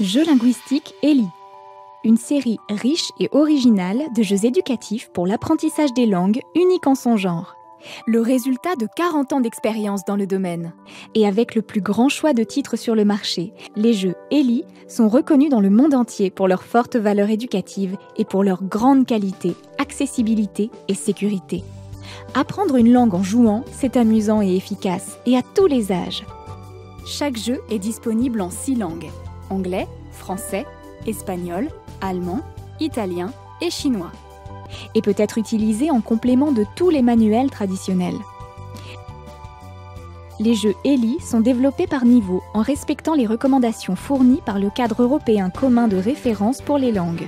Jeux linguistiques Ellie, une série riche et originale de jeux éducatifs pour l'apprentissage des langues unique en son genre. Le résultat de 40 ans d'expérience dans le domaine. Et avec le plus grand choix de titres sur le marché, les jeux Ellie sont reconnus dans le monde entier pour leur forte valeur éducative et pour leur grande qualité, accessibilité et sécurité. Apprendre une langue en jouant, c'est amusant et efficace, et à tous les âges. Chaque jeu est disponible en 6 langues: anglais, français, espagnol, allemand, italien et chinois, et peut être utilisé en complément de tous les manuels traditionnels. Les jeux Ellie sont développés par niveau en respectant les recommandations fournies par le cadre européen commun de référence pour les langues.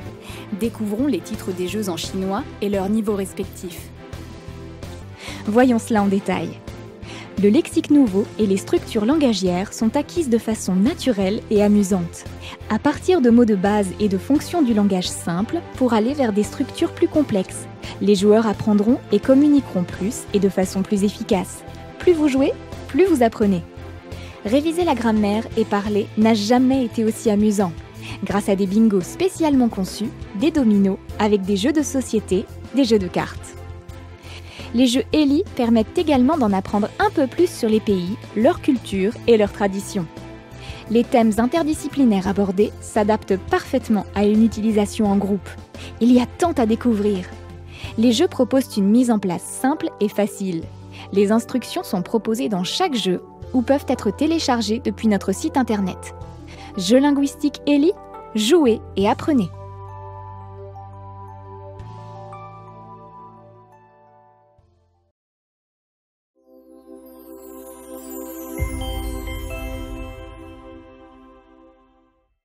Découvrons les titres des jeux en chinois et leurs niveaux respectifs. Voyons cela en détail. Le lexique nouveau et les structures langagières sont acquises de façon naturelle et amusante, à partir de mots de base et de fonctions du langage simple pour aller vers des structures plus complexes. Les joueurs apprendront et communiqueront plus et de façon plus efficace. Plus vous jouez, plus vous apprenez. Réviser la grammaire et parler n'a jamais été aussi amusant, grâce à des bingos spécialement conçus, des dominos avec des jeux de société, des jeux de cartes. Les jeux Ellie permettent également d'en apprendre un peu plus sur les pays, leur culture et leurs traditions. Les thèmes interdisciplinaires abordés s'adaptent parfaitement à une utilisation en groupe. Il y a tant à découvrir. Les jeux proposent une mise en place simple et facile. Les instructions sont proposées dans chaque jeu ou peuvent être téléchargées depuis notre site internet. Jeux linguistiques Ellie, jouez et apprenez!